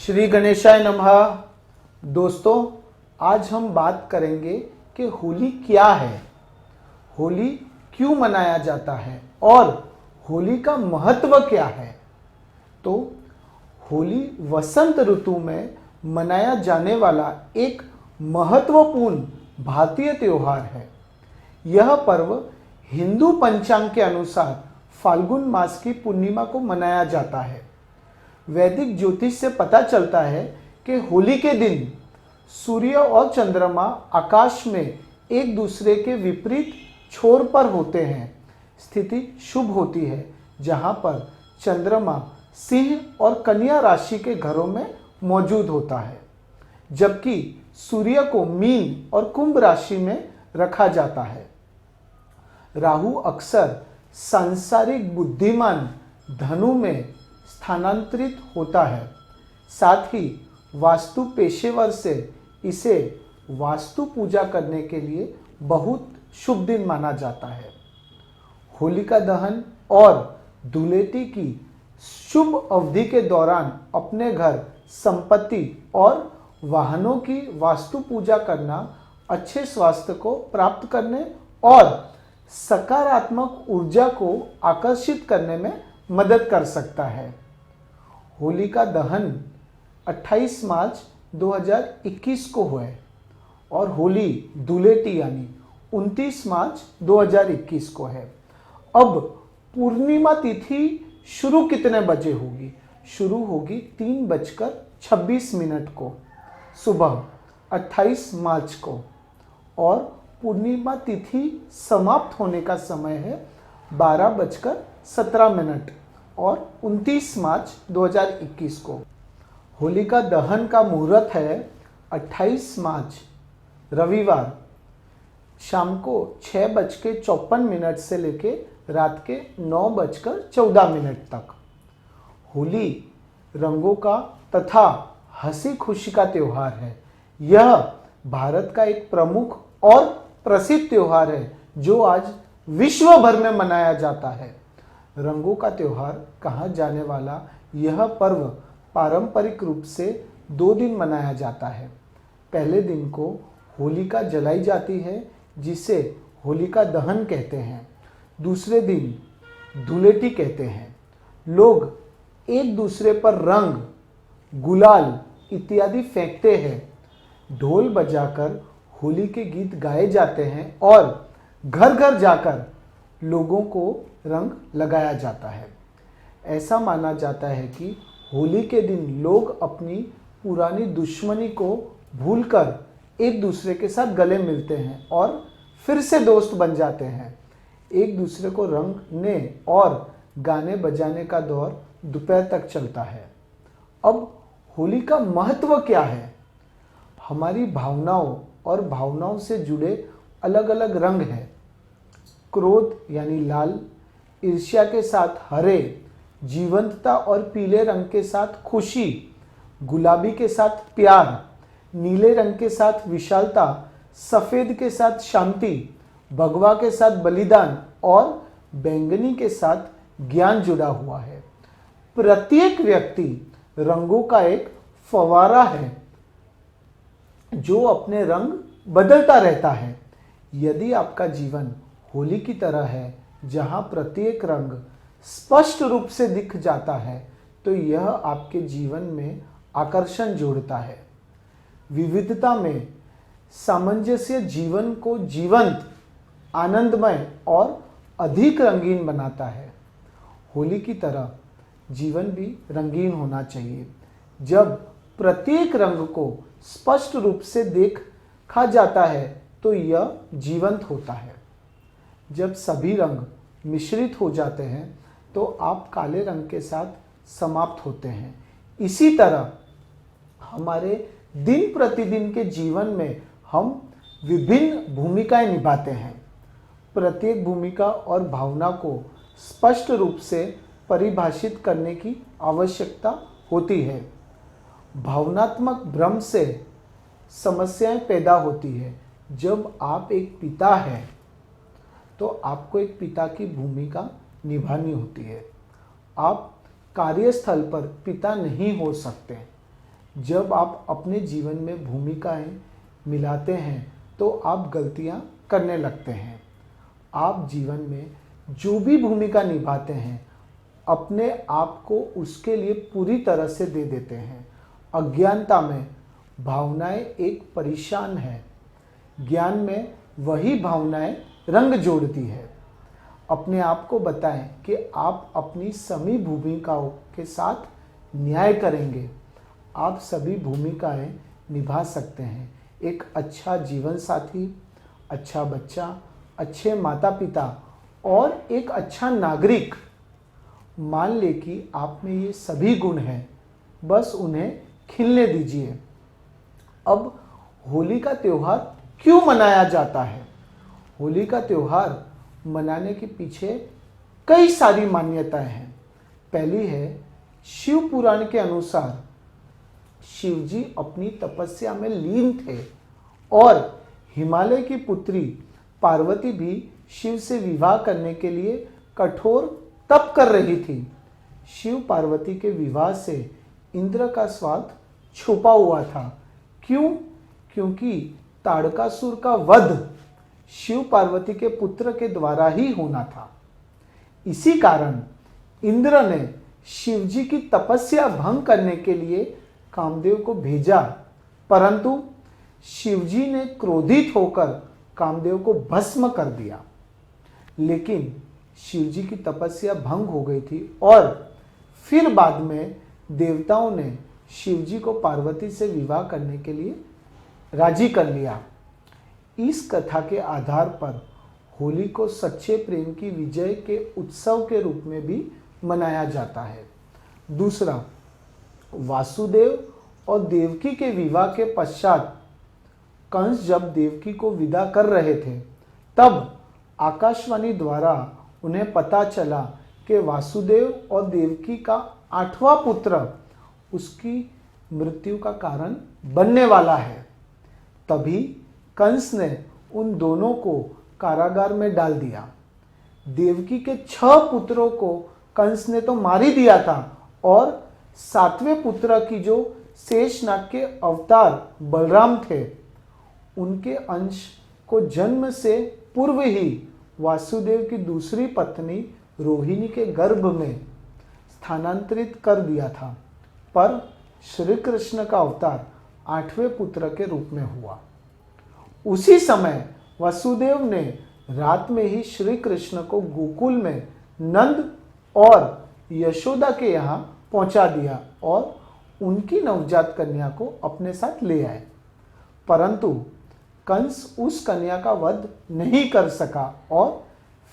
श्री गणेशाय नमः। दोस्तों, आज हम बात करेंगे कि होली क्या है, होली क्यों मनाया जाता है और होली का महत्व क्या है। तो होली वसंत ऋतु में मनाया जाने वाला एक महत्वपूर्ण भारतीय त्योहार है। यह पर्व हिंदू पंचांग के अनुसार फाल्गुन मास की पूर्णिमा को मनाया जाता है। वैदिक ज्योतिष से पता चलता है कि होली के दिन सूर्य और चंद्रमा आकाश में एक दूसरे के विपरीत छोर पर होते हैं। स्थिति शुभ होती है जहां पर चंद्रमा सिंह और कन्या राशि के घरों में मौजूद होता है, जबकि सूर्य को मीन और कुंभ राशि में रखा जाता है। राहु अक्सर सांसारिक बुद्धिमान धनु में स्थानांतरित होता है। साथ ही वास्तु पेशेवर से इसे वास्तु पूजा करने के लिए बहुत शुभ दिन माना जाता है। होलिका दहन और धूलेटी की शुभ अवधि के दौरान अपने घर, संपत्ति और वाहनों की वास्तु पूजा करना अच्छे स्वास्थ्य को प्राप्त करने और सकारात्मक ऊर्जा को आकर्षित करने में मदद कर सकता है। होलिका दहन 28 मार्च 2021 को हुए और होली धूलेटी यानी 29 मार्च 2021 को है। अब पूर्णिमा तिथि शुरू कितने बजे होगी? शुरू होगी 3:26 को सुबह 28 मार्च को, और पूर्णिमा तिथि समाप्त होने का समय है 12:17 और 29 मार्च 2021 को। होलिका दहन का मुहूर्त है 28 मार्च रविवार शाम को 6:54 से लेके रात के 9:14 तक। होली रंगों का तथा हंसी खुशी का त्योहार है। यह भारत का एक प्रमुख और प्रसिद्ध त्योहार है जो आज विश्व भर में मनाया जाता है। रंगों का त्योहार कहा जाने वाला यह पर्व पारंपरिक रूप से 2 दिन मनाया जाता है। पहले दिन को होलिका जलाई जाती है जिसे होलिका दहन कहते हैं। दूसरे दिन धूलेटी कहते हैं। लोग एक दूसरे पर रंग, गुलाल इत्यादि फेंकते हैं। ढोल बजाकर होली के गीत गाए जाते हैं और घर घर जाकर लोगों को रंग लगाया जाता है। ऐसा माना जाता है कि होली के दिन लोग अपनी पुरानी दुश्मनी को भूलकर एक दूसरे के साथ गले मिलते हैं और फिर से दोस्त बन जाते हैं। एक दूसरे को रंगने और गाने बजाने का दौर दोपहर तक चलता है। अब होली का महत्व क्या है? हमारी भावनाओं और भावनाओं से जुड़े अलग अलग रंग हैं। क्रोध यानी लाल, ईर्ष्या के साथ हरे, जीवंतता और पीले रंग के साथ खुशी, गुलाबी के साथ प्यार, नीले रंग के साथ विशालता, सफेद के साथ शांति, भगवा के साथ बलिदान और बैंगनी के साथ ज्ञान जुड़ा हुआ है। प्रत्येक व्यक्ति रंगों का एक फव्वारा है जो अपने रंग बदलता रहता है। यदि आपका जीवन होली की तरह है जहां प्रत्येक रंग स्पष्ट रूप से दिख जाता है, तो यह आपके जीवन में आकर्षण जोड़ता है। विविधता में सामंजस्य जीवन को जीवंत, आनंदमय और अधिक रंगीन बनाता है। होली की तरह जीवन भी रंगीन होना चाहिए। जब प्रत्येक रंग को स्पष्ट रूप से देखा जाता है तो यह जीवंत होता है। जब सभी रंग मिश्रित हो जाते हैं तो आप काले रंग के साथ समाप्त होते हैं। इसी तरह हमारे दिन प्रतिदिन के जीवन में हम विभिन्न भूमिकाएं निभाते हैं। प्रत्येक भूमिका और भावना को स्पष्ट रूप से परिभाषित करने की आवश्यकता होती है। भावनात्मक भ्रम से समस्याएं पैदा होती है। जब आप एक पिता हैं तो आपको एक पिता की भूमिका निभानी होती है। आप कार्यस्थल पर पिता नहीं हो सकते। जब आप अपने जीवन में भूमिकाएं मिलाते हैं तो आप गलतियां करने लगते हैं। आप जीवन में जो भी भूमिका निभाते हैं अपने आप को उसके लिए पूरी तरह से दे देते हैं। अज्ञानता में भावनाएं एक परेशान है, ज्ञान में वही भावनाएं रंग जोड़ती है। अपने आप को बताएं कि आप अपनी सभी भूमिकाओं के साथ न्याय करेंगे। आप सभी भूमिकाएं निभा सकते हैं। एक अच्छा जीवन साथी, अच्छा बच्चा, अच्छे माता पिता और एक अच्छा नागरिक। मान ले कि आप में ये सभी गुण हैं, बस उन्हें खिलने दीजिए। अब होली का त्यौहार क्यों मनाया जाता है? होली का त्यौहार मनाने के पीछे कई सारी मान्यताएं हैं। पहली है, शिव पुराण के अनुसार शिव जी अपनी तपस्या में लीन थे और हिमालय की पुत्री पार्वती भी शिव से विवाह करने के लिए कठोर तप कर रही थी। शिव पार्वती के विवाह से इंद्र का स्वाद छुपा हुआ था। क्यों? क्योंकि ताड़कासुर का वध शिव पार्वती के पुत्र के द्वारा ही होना था। इसी कारण इंद्र ने शिव जी की तपस्या भंग करने के लिए कामदेव को भेजा, परंतु शिव जी ने क्रोधित होकर कामदेव को भस्म कर दिया। लेकिन शिव जी की तपस्या भंग हो गई थी और फिर बाद में देवताओं ने शिव जी को पार्वती से विवाह करने के लिए राजी कर लिया। इस कथा के आधार पर होली को सच्चे प्रेम की विजय के उत्सव के रूप में भी मनाया जाता है। दूसरा, वासुदेव और देवकी के विवाह के पश्चात कंस जब देवकी को विदा कर रहे थे, तब आकाशवाणी द्वारा उन्हें पता चला कि वासुदेव और देवकी का 8वां पुत्र उसकी मृत्यु का कारण बनने वाला है। तभी कंस ने उन दोनों को कारागार में डाल दिया। देवकी के 6 पुत्रों को कंस ने तो मार ही दिया था और 7वें पुत्र की जो शेषनाग के अवतार बलराम थे, उनके अंश को जन्म से पूर्व ही वासुदेव की दूसरी पत्नी रोहिणी के गर्भ में स्थानांतरित कर दिया था। पर श्री कृष्ण का अवतार 8वें पुत्र के रूप में हुआ। उसी समय वसुदेव ने रात में ही श्री कृष्ण को गोकुल में नंद और यशोदा के यहाँ पहुंचा दिया और उनकी नवजात कन्या को अपने साथ ले आए। परंतु कंस उस कन्या का वध नहीं कर सका और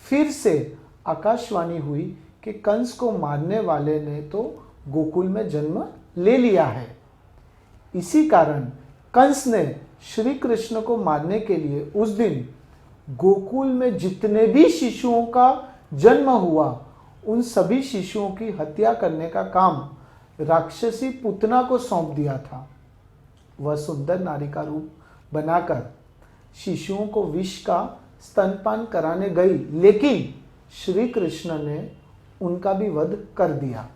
फिर से आकाशवाणी हुई कि कंस को मारने वाले ने तो गोकुल में जन्म ले लिया है। इसी कारण कंस ने श्री कृष्ण को मारने के लिए उस दिन गोकुल में जितने भी शिशुओं का जन्म हुआ, उन सभी शिशुओं की हत्या करने का काम राक्षसी पूतना को सौंप दिया था। वह सुंदर नारी का रूप बनाकर शिशुओं को विष का स्तनपान कराने गई, लेकिन श्री कृष्ण ने उनका भी वध कर दिया।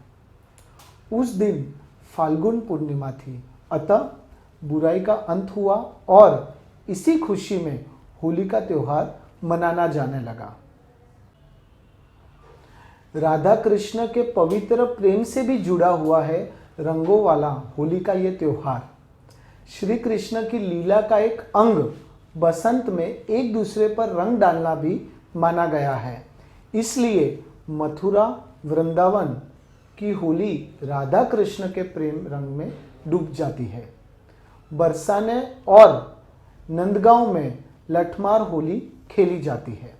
उस दिन फाल्गुन पूर्णिमा थी, अतः बुराई का अंत हुआ और इसी खुशी में होली का त्योहार मनाना जाने लगा। राधा कृष्ण के पवित्र प्रेम से भी जुड़ा हुआ है रंगों वाला होली का ये त्योहार। श्री कृष्ण की लीला का एक अंग बसंत में एक दूसरे पर रंग डालना भी माना गया है। इसलिए मथुरा वृंदावन की होली राधा कृष्ण के प्रेम रंग में डूब जाती है। बरसाने और नंदगांव में लठमार होली खेली जाती है।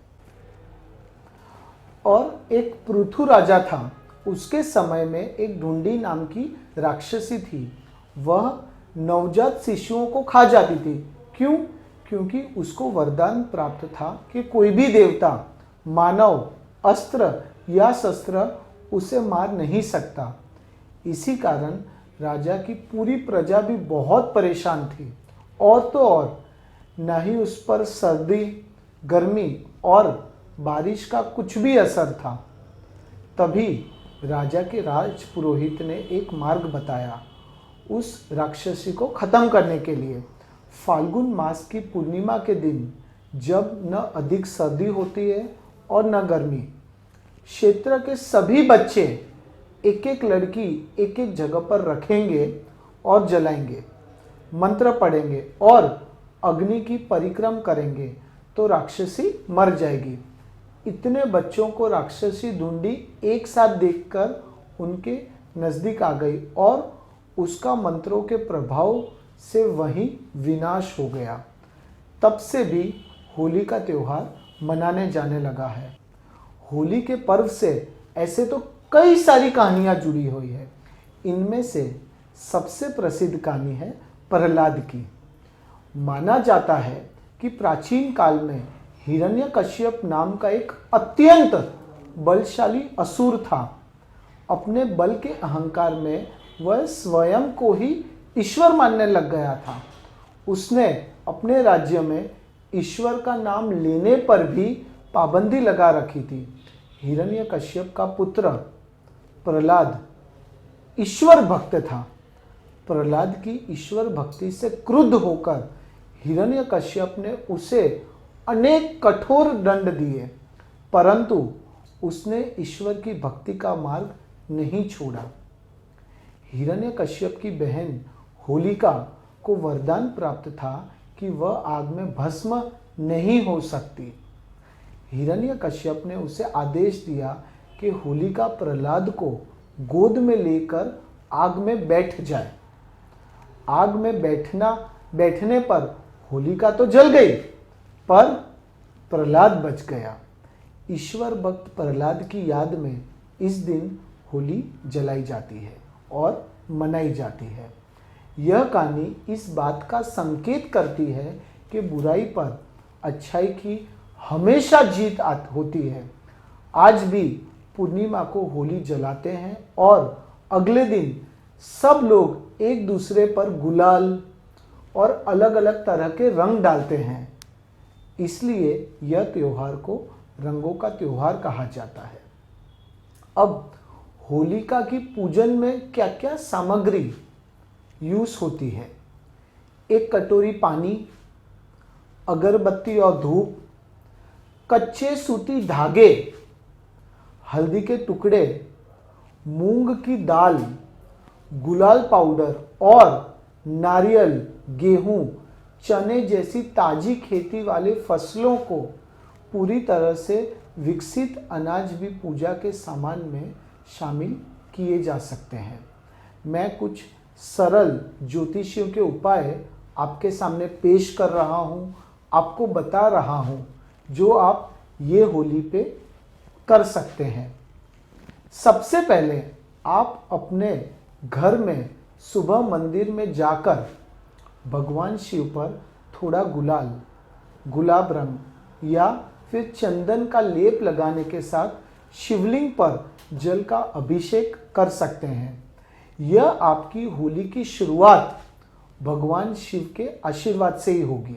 और एक पृथु राजा था, उसके समय में एक ढूंढी नाम की राक्षसी थी। वह नवजात शिशुओं को खा जाती थी। क्यों? क्योंकि उसको वरदान प्राप्त था कि कोई भी देवता, मानव, अस्त्र या शस्त्र उसे मार नहीं सकता। इसी कारण राजा की पूरी प्रजा भी बहुत परेशान थी। और तो और न ही उस पर सर्दी, गर्मी और बारिश का कुछ भी असर था। तभी राजा के राज पुरोहित ने एक मार्ग बताया। उस राक्षसी को खत्म करने के लिए। फाल्गुन मास की पूर्णिमा के दिन, जब न अधिक सर्दी होती है और न गर्मी, क्षेत्र के सभी बच्चे एक एक लड़की एक एक जगह पर रखेंगे और जलाएंगे, मंत्र पढ़ेंगे और अग्नि की परिक्रम करेंगे तो राक्षसी मर जाएगी। इतने बच्चों को राक्षसी ढूंढी एक साथ देखकर उनके नजदीक आ गई और उसका मंत्रों के प्रभाव से वहीं विनाश हो गया। तब से भी होली का त्योहार मनाने जाने लगा है। होली के पर्व से ऐसे तो कई सारी कहानियां जुड़ी हुई है। इनमें से सबसे प्रसिद्ध कहानी है प्रहलाद की। माना जाता है कि प्राचीन काल में हिरण्यकश्यप नाम का एक अत्यंत बलशाली असुर था। अपने बल के अहंकार में वह स्वयं को ही ईश्वर मानने लग गया था। उसने अपने राज्य में ईश्वर का नाम लेने पर भी पाबंदी लगा रखी थी। हिरण्यकश्यप का पुत्र प्रहलाद ईश्वर भक्त था। प्रहलाद की ईश्वर भक्ति से क्रुद्ध होकर हिरण्यकश्यप ने उसे अनेक कठोर दंड दिए, परंतु उसने ईश्वर की भक्ति का मार्ग नहीं छोड़ा। हिरण्यकश्यप की बहन होलिका को वरदान प्राप्त था कि वह आग में भस्म नहीं हो सकती। हिरण्यकश्यप ने उसे आदेश दिया कि होलिका प्रहलाद को गोद में लेकर आग में बैठ जाए। आग में बैठने पर होलिका तो जल गई, पर प्रहलाद बच गया। ईश्वर भक्त प्रहलाद की याद में इस दिन होली जलाई जाती है और मनाई जाती है। यह कहानी इस बात का संकेत करती है कि बुराई पर अच्छाई की हमेशा जीत होती है। आज भी पूर्णिमा को होली जलाते हैं और अगले दिन सब लोग एक दूसरे पर गुलाल और अलग अलग तरह के रंग डालते हैं। इसलिए यह त्योहार को रंगों का त्योहार कहा जाता है। अब होलिका की पूजन में क्या क्या सामग्री यूज होती है? एक कटोरी पानी, अगरबत्ती और धूप, कच्चे सूती धागे, हल्दी के टुकड़े, मूंग की दाल, गुलाल पाउडर और नारियल, गेहूं, चने जैसी ताजी खेती वाले फसलों को पूरी तरह से विकसित अनाज भी पूजा के सामान में शामिल किए जा सकते हैं। मैं कुछ सरल ज्योतिषियों के उपाय आपके सामने पेश कर रहा हूं, आपको बता रहा हूं, जो आप ये होली पे कर सकते हैं। सबसे पहले आप अपने घर में सुबह मंदिर में जाकर भगवान शिव पर थोड़ा गुलाब रंग या फिर चंदन का लेप लगाने के साथ शिवलिंग पर जल का अभिषेक कर सकते हैं। यह आपकी होली की शुरुआत भगवान शिव के आशीर्वाद से ही होगी।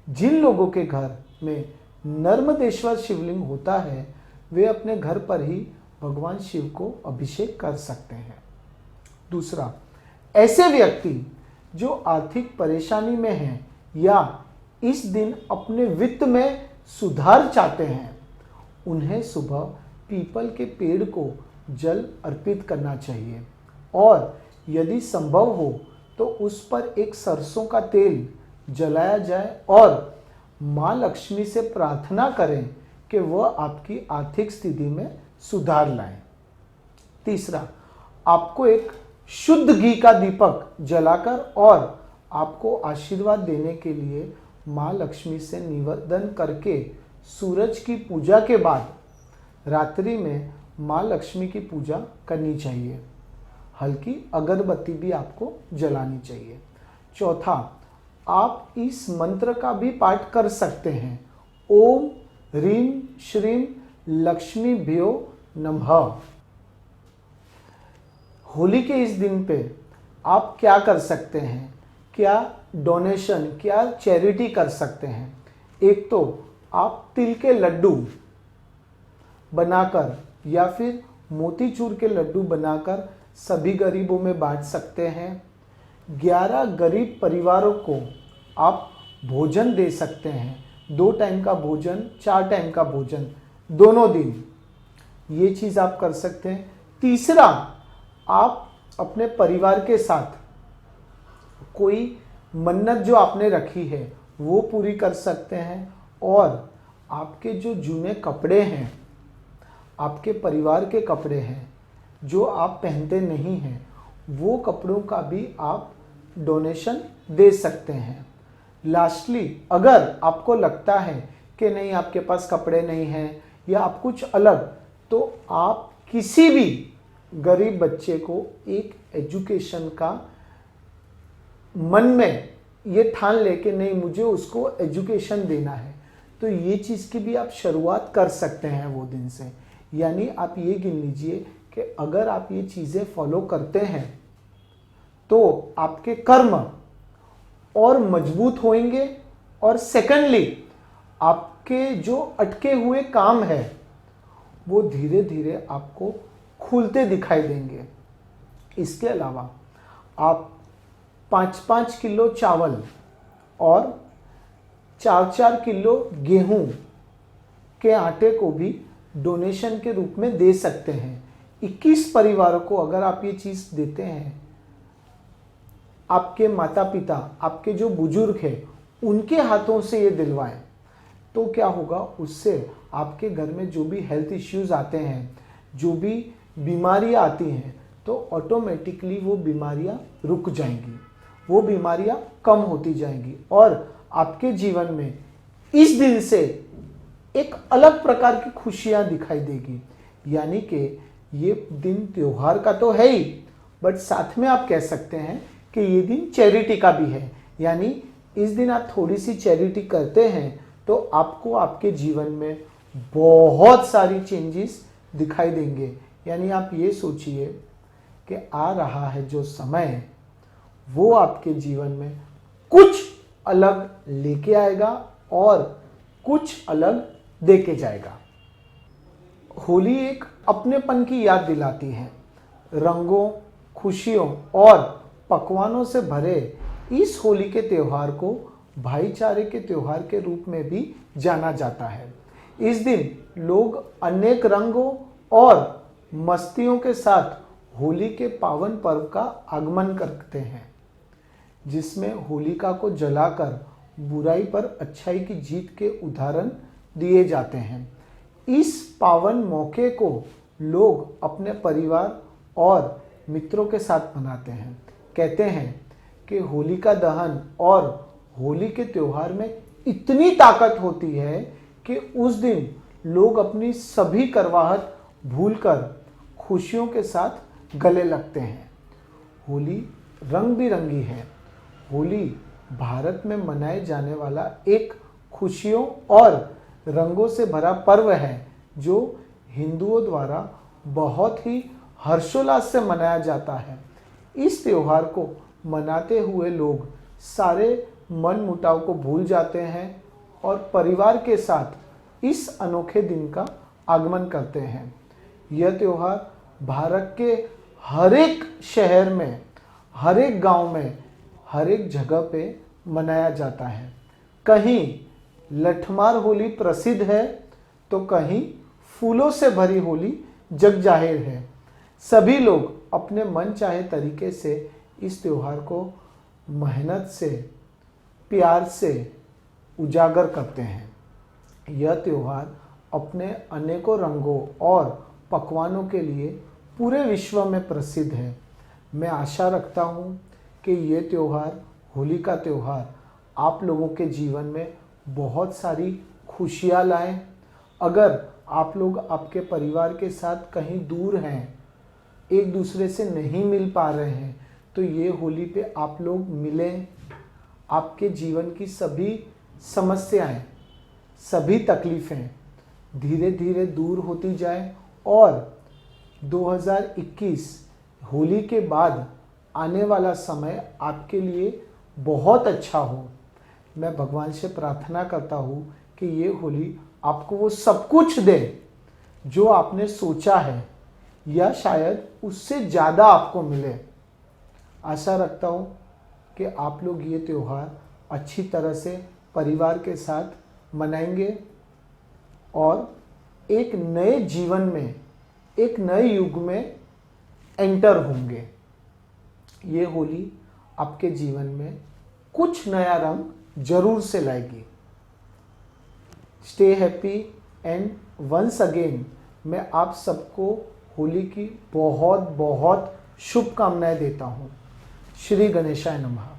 जिन लोगों के घर में नर्मदेश्वर शिवलिंग होता है, वे अपने घर पर ही भगवान शिव को अभिषेक कर सकते हैं। दूसरा, ऐसे व्यक्ति जो आर्थिक परेशानी में हैं या इस दिन अपने वित्त में सुधार चाहते हैं, उन्हें सुबह पीपल के पेड़ को जल अर्पित करना चाहिए और यदि संभव हो तो उस पर एक सरसों का तेल जलाया जाए और माँ लक्ष्मी से प्रार्थना करें कि वह आपकी आर्थिक स्थिति में सुधार लाएं। तीसरा, आपको एक शुद्ध घी का दीपक जलाकर और आपको आशीर्वाद देने के लिए माँ लक्ष्मी से निवेदन करके सूरज की पूजा के बाद रात्रि में माँ लक्ष्मी की पूजा करनी चाहिए। हल्की अगरबत्ती भी आपको जलानी चाहिए। चौथा, आप इस मंत्र का भी पाठ कर सकते हैं। ओम ह्रीं श्रीं लक्ष्मीभ्यो नमः। होली के इस दिन पे आप क्या कर सकते हैं? क्या डोनेशन, क्या चैरिटी कर सकते हैं? एक तो आप तिल के लड्डू बनाकर या फिर मोतीचूर के लड्डू बनाकर सभी गरीबों में बांट सकते हैं। 11 गरीब परिवारों को आप भोजन दे सकते हैं, 2 टाइम का भोजन, 4 टाइम का भोजन, दोनों दिन, ये चीज़ आप कर सकते हैं। तीसरा, आप अपने परिवार के साथ कोई मन्नत जो आपने रखी है वो पूरी कर सकते हैं, और आपके जो जूने कपड़े हैं, आपके परिवार के कपड़े हैं जो आप पहनते नहीं हैं, वो कपड़ों का भी आप डोनेशन दे सकते हैं। लास्टली, अगर आपको लगता है कि नहीं आपके पास कपड़े नहीं हैं या आप कुछ अलग, तो आप किसी भी गरीब बच्चे को एक एजुकेशन का मन में ये ठान ले कि नहीं मुझे उसको एजुकेशन देना है, तो ये चीज़ की भी आप शुरुआत कर सकते हैं वो दिन से। यानी आप ये गिन लीजिए कि अगर आप ये चीज़ें फॉलो करते हैं तो आपके कर्म और मजबूत होंगे, और सेकंडली आपके जो अटके हुए काम है वो धीरे धीरे आपको खुलते दिखाई देंगे। इसके अलावा आप 5-5 किलो चावल और 4-4 किलो गेहूं के आटे को भी डोनेशन के रूप में दे सकते हैं। 21 परिवारों को अगर आप ये चीज़ देते हैं, आपके माता पिता, आपके जो बुजुर्ग हैं, उनके हाथों से ये दिलवाएं, तो क्या होगा, उससे आपके घर में जो भी हेल्थ इश्यूज आते हैं, जो भी बीमारियां आती हैं, तो ऑटोमेटिकली वो बीमारियां रुक जाएंगी, वो बीमारियां कम होती जाएंगी, और आपके जीवन में इस दिन से एक अलग प्रकार की खुशियां दिखाई देगी। यानी कि ये दिन त्योहार का तो है ही, बट साथ में आप कह सकते हैं कि ये दिन चैरिटी का भी है। यानी इस दिन आप थोड़ी सी चैरिटी करते हैं तो आपको आपके जीवन में बहुत सारी चेंजेस दिखाई देंगे। यानी आप ये सोचिए कि आ रहा है जो समय, वो आपके जीवन में कुछ अलग लेके आएगा और कुछ अलग देके जाएगा। होली एक अपनेपन की याद दिलाती है। रंगों, खुशियों और पकवानों से भरे इस होली के त्यौहार को भाईचारे के त्यौहार के रूप में भी जाना जाता है। इस दिन लोग अनेक रंगों और मस्तियों के साथ होली के पावन पर्व का आगमन करते हैं, जिसमें होलिका को जलाकर बुराई पर अच्छाई की जीत के उदाहरण दिए जाते हैं। इस पावन मौके को लोग अपने परिवार और मित्रों के साथ मनाते हैं। कहते हैं कि होलिका दहन और होली के त्यौहार में इतनी ताकत होती है कि उस दिन लोग अपनी सभी करवाहट भूलकर खुशियों के साथ गले लगते हैं। होली रंग बिरंगी है। होली भारत में मनाए जाने वाला एक खुशियों और रंगों से भरा पर्व है, जो हिंदुओं द्वारा बहुत ही हर्षोल्लास से मनाया जाता है। इस त्यौहार को मनाते हुए लोग सारे मन मुटाव को भूल जाते हैं और परिवार के साथ इस अनोखे दिन का आगमन करते हैं। यह त्यौहार भारत के हर एक शहर में, हर एक गांव में, हर एक जगह पे मनाया जाता है। कहीं लठमार होली प्रसिद्ध है तो कहीं फूलों से भरी होली जग जाहिर है। सभी लोग अपने मन चाहे तरीके से इस त्यौहार को मेहनत से, प्यार से उजागर करते हैं। यह त्यौहार अपने अनेकों रंगों और पकवानों के लिए पूरे विश्व में प्रसिद्ध है। मैं आशा रखता हूँ कि ये त्यौहार, होली का त्यौहार, आप लोगों के जीवन में बहुत सारी खुशियाँ लाएं। अगर आप लोग आपके परिवार के साथ कहीं दूर हैं, एक दूसरे से नहीं मिल पा रहे हैं, तो ये होली पे आप लोग मिलें। आपके जीवन की सभी समस्याएं, सभी तकलीफ़ें धीरे धीरे दूर होती जाएं और 2021 होली के बाद आने वाला समय आपके लिए बहुत अच्छा हो। मैं भगवान से प्रार्थना करता हूँ कि ये होली आपको वो सब कुछ दे जो आपने सोचा है, या शायद उससे ज़्यादा आपको मिले। आशा रखता हूँ कि आप लोग ये त्यौहार अच्छी तरह से परिवार के साथ मनाएंगे और एक नए जीवन में, एक नए युग में एंटर होंगे। ये होली आपके जीवन में कुछ नया रंग जरूर से लाएगी। Stay happy and once again मैं आप सबको होली की बहुत बहुत शुभकामनाएं देता हूँ। श्री गणेशाय नमः।